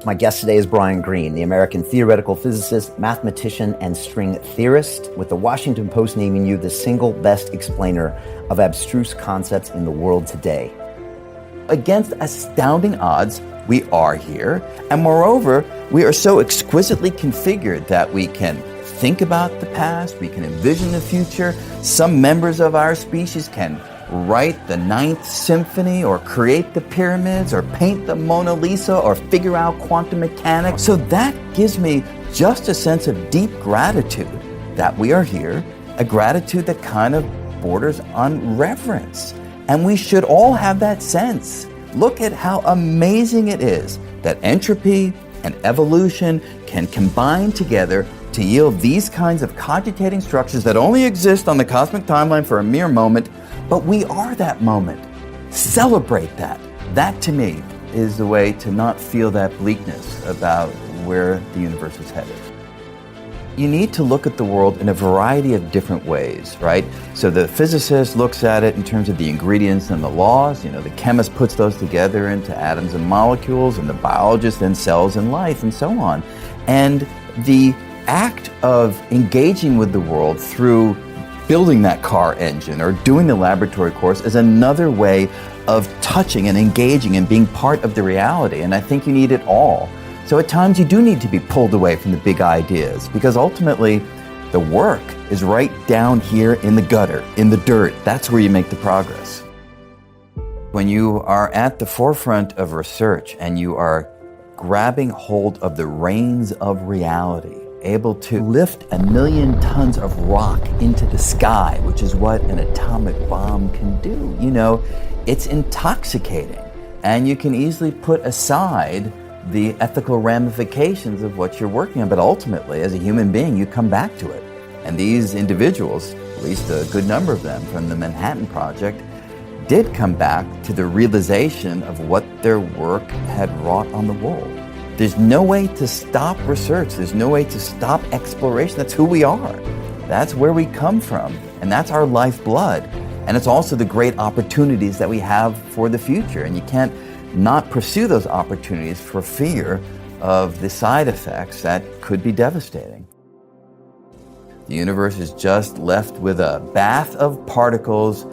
My guest today is Brian Greene, the American theoretical physicist, mathematician, and string theorist, with the Washington Post naming you the single best explainer of abstruse concepts in the world today. Against astounding odds, we are here, and moreover, we are so exquisitely configured that we can think about the past, we can envision the future. Some members of our species can write the Ninth Symphony, or create the pyramids, or paint the Mona Lisa, or figure out quantum mechanics. So that gives me just a sense of deep gratitude that we are here, a gratitude that kind of borders on reverence. And we should all have that sense. Look at how amazing it is that entropy and evolution can combine together to yield these kinds of cogitating structures that only exist on the cosmic timeline for a mere moment. But we are that moment. Celebrate that. That, to me, is the way to not feel that bleakness about where the universe is headed. You need to look at the world in a variety of different ways, right? So the physicist looks at it in terms of the ingredients and the laws. The chemist puts those together into atoms and molecules, and the biologist then cells and life, and so on. And the act of engaging with the world through building that car engine or doing the laboratory course is another way of touching and engaging and being part of the reality. And I think you need it all. So at times you do need to be pulled away from the big ideas, because ultimately the work is right down here in the gutter, in the dirt. That's where you make the progress. When you are at the forefront of research and you are grabbing hold of the reins of reality, able to lift 1 million tons of rock into the sky, which is what an atomic bomb can do. It's intoxicating, and you can easily put aside the ethical ramifications of what you're working on, but ultimately, as a human being, you come back to it. And these individuals, at least a good number of them from the Manhattan Project, did come back to the realization of what their work had wrought on the world. There's no way to stop research. There's no way to stop exploration. That's who we are. That's where we come from. And that's our lifeblood. And it's also the great opportunities that we have for the future. And you can't not pursue those opportunities for fear of the side effects that could be devastating. The universe is just left with a bath of particles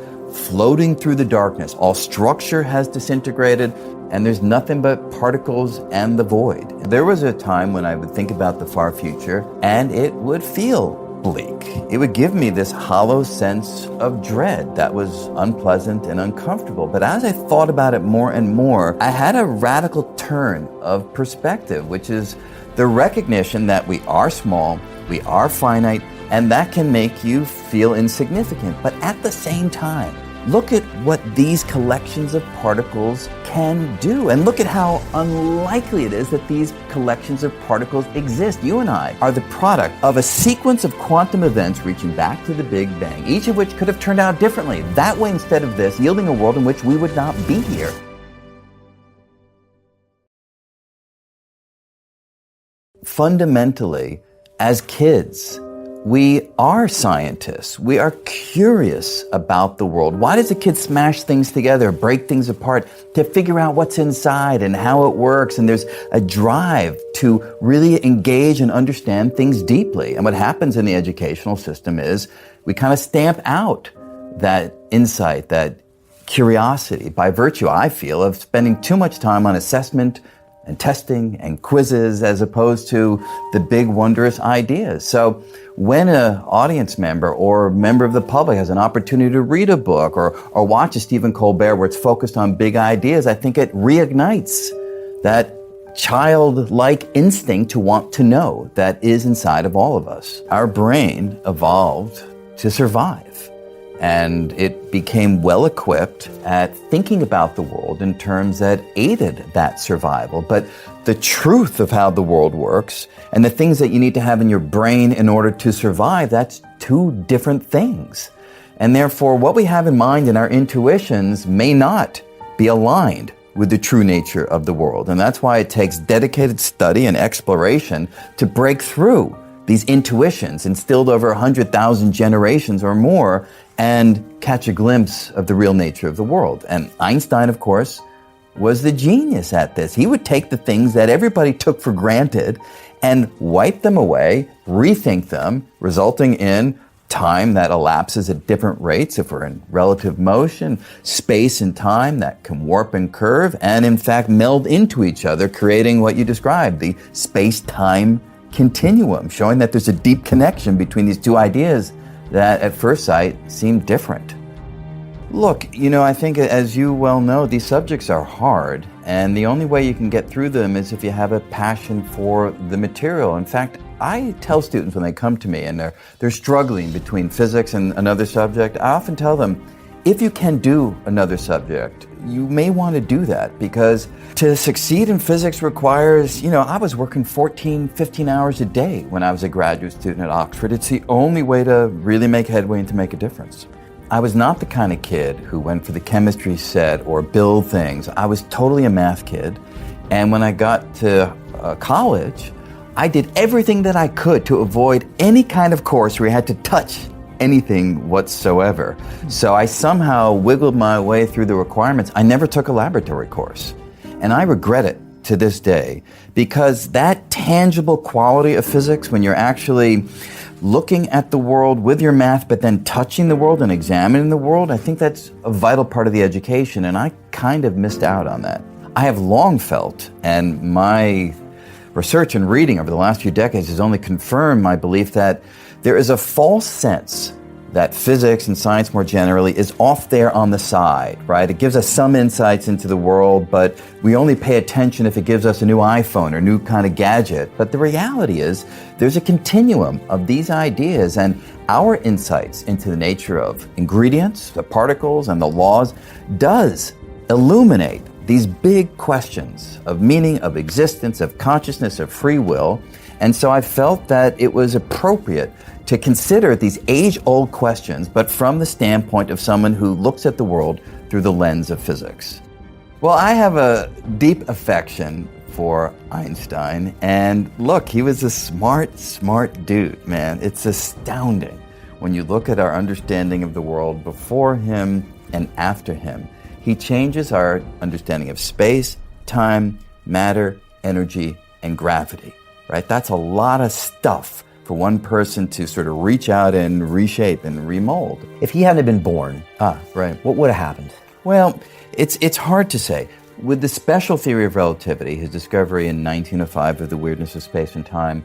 floating through the darkness. All structure has disintegrated, and there's nothing but particles and the void. There was a time when I would think about the far future, and it would feel bleak. It would give me this hollow sense of dread that was unpleasant and uncomfortable. But as I thought about it more and more, I had a radical turn of perspective, which is the recognition that we are small, we are finite, and that can make you feel insignificant. But at the same time, look at what these collections of particles can do, and look at how unlikely it is that these collections of particles exist. You and I are the product of a sequence of quantum events reaching back to the Big Bang, each of which could have turned out differently, that way instead of this, yielding a world in which we would not be here. Fundamentally, as kids, we are scientists. We are curious about the world. Why does a kid smash things together, break things apart? To figure out what's inside and how it works. And there's a drive to really engage and understand things deeply. And what happens in the educational system is we kind of stamp out that insight, that curiosity, by virtue, I feel, of spending too much time on assessment and testing and quizzes as opposed to the big wondrous ideas. So when an audience member or member of the public has an opportunity to read a book or watch a Stephen Colbert where it's focused on big ideas, I think it reignites that childlike instinct to want to know that is inside of all of us. Our brain evolved to survive, and it became well-equipped at thinking about the world in terms that aided that survival. But the truth of how the world works and the things that you need to have in your brain in order to survive, that's two different things. And therefore, what we have in mind and our intuitions may not be aligned with the true nature of the world. And that's why it takes dedicated study and exploration to break through these intuitions instilled over 100,000 generations or more and catch a glimpse of the real nature of the world. And Einstein, of course, was the genius at this. He would take the things that everybody took for granted and wipe them away, rethink them, resulting in time that elapses at different rates if we're in relative motion, space and time that can warp and curve, and in fact meld into each other, creating what you described, the space-time continuum, showing that there's a deep connection between these two ideas that at first sight seem different. Look, I think as you well know, these subjects are hard, and the only way you can get through them is if you have a passion for the material. In fact, I tell students when they come to me and they're struggling between physics and another subject, I often tell them, if you can do another subject, you may want to do that, because to succeed in physics requires, I was working 14, 15 hours a day when I was a graduate student at Oxford. It's the only way to really make headway and to make a difference. I was not the kind of kid who went for the chemistry set or build things. I was totally a math kid. And when I got to college, I did everything that I could to avoid any kind of course where I had to touch anything whatsoever. So I somehow wiggled my way through the requirements. I never took a laboratory course. And I regret it to this day, because that tangible quality of physics, when you're actually looking at the world with your math, but then touching the world and examining the world, I think that's a vital part of the education, and I kind of missed out on that. I have long felt, and my research and reading over the last few decades has only confirmed my belief that there is a false sense that physics and science more generally is off there on the side, right? It gives us some insights into the world, but we only pay attention if it gives us a new iPhone or new kind of gadget. But the reality is there's a continuum of these ideas, and our insights into the nature of ingredients, the particles, and the laws does illuminate these big questions of meaning, of existence, of consciousness, of free will. And so I felt that it was appropriate to consider these age-old questions, but from the standpoint of someone who looks at the world through the lens of physics. Well, I have a deep affection for Einstein, and look, he was a smart dude, man. It's astounding when you look at our understanding of the world before him and after him. He changes our understanding of space, time, matter, energy, and gravity, right? That's a lot of stuff for one person to sort of reach out and reshape and remold. If he hadn't been born, right. what would have happened? Well, it's hard to say. With the special theory of relativity, his discovery in 1905 of the weirdness of space and time,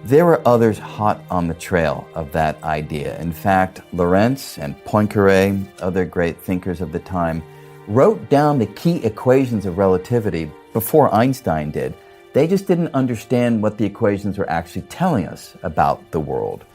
there were others hot on the trail of that idea. In fact, Lorentz and Poincaré, other great thinkers of the time, wrote down the key equations of relativity before Einstein did. They just didn't understand what the equations were actually telling us about the world.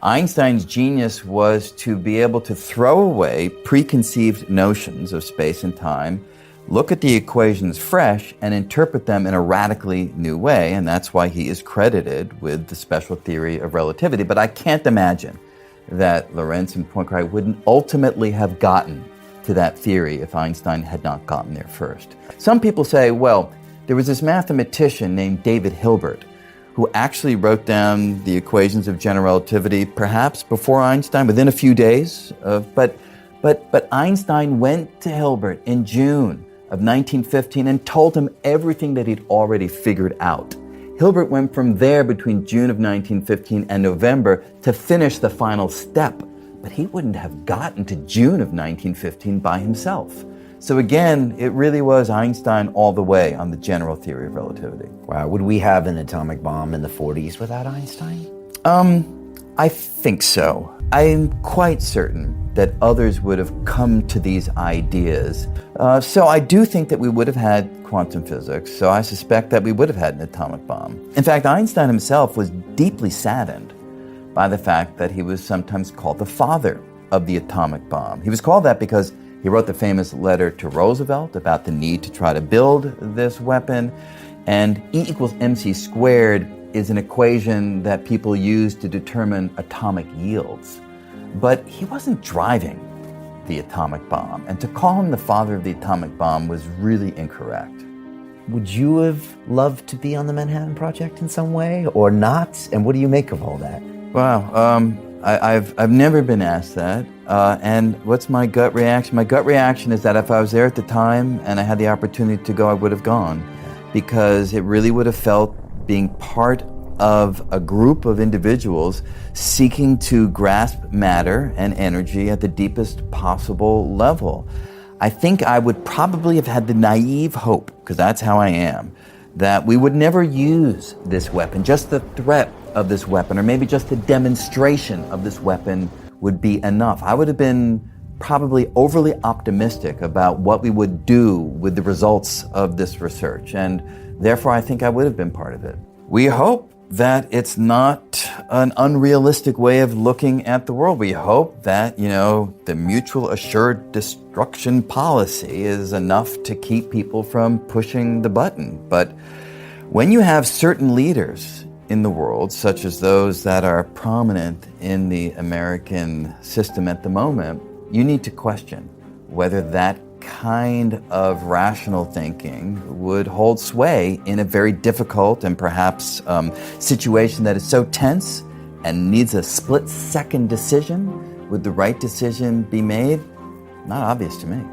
Einstein's genius was to be able to throw away preconceived notions of space and time, look at the equations fresh, and interpret them in a radically new way, and that's why he is credited with the special theory of relativity. But I can't imagine that Lorentz and Poincaré wouldn't ultimately have gotten to that theory if Einstein had not gotten there first. Some people say, well, there was this mathematician named David Hilbert who actually wrote down the equations of general relativity perhaps before Einstein, within a few days. But Einstein went to Hilbert in June of 1915 and told him everything that he'd already figured out. Hilbert went from there between June of 1915 and November to finish the final step, but he wouldn't have gotten to June of 1915 by himself. So again, it really was Einstein all the way on the general theory of relativity. Wow, would we have an atomic bomb in the 40s without Einstein? I think so. I'm quite certain that others would have come to these ideas. So I do think that we would have had quantum physics, so I suspect that we would have had an atomic bomb. In fact, Einstein himself was deeply saddened by the fact that he was sometimes called the father of the atomic bomb. He was called that because he wrote the famous letter to Roosevelt about the need to try to build this weapon. And E equals mc squared is an equation that people use to determine atomic yields. But he wasn't driving the atomic bomb. And to call him the father of the atomic bomb was really incorrect. Would you have loved to be on the Manhattan Project in some way or not? And what do you make of all that? Wow. I've never been asked that. And what's my gut reaction? My gut reaction is that if I was there at the time and I had the opportunity to go, I would have gone, because it really would have felt being part of a group of individuals seeking to grasp matter and energy at the deepest possible level. I think I would probably have had the naive hope, because that's how I am, that we would never use this weapon. Just the threat of this weapon, or maybe just the demonstration of this weapon, would be enough. I would have been probably overly optimistic about what we would do with the results of this research, and therefore I think I would have been part of it. We hope that it's not an unrealistic way of looking at the world. We hope that, the mutual assured destruction policy is enough to keep people from pushing the button. But when you have certain leaders in the world, such as those that are prominent in the American system at the moment, you need to question whether that kind of rational thinking would hold sway in a very difficult and perhaps situation that is so tense and needs a split-second decision. Would the right decision be made? Not obvious to me.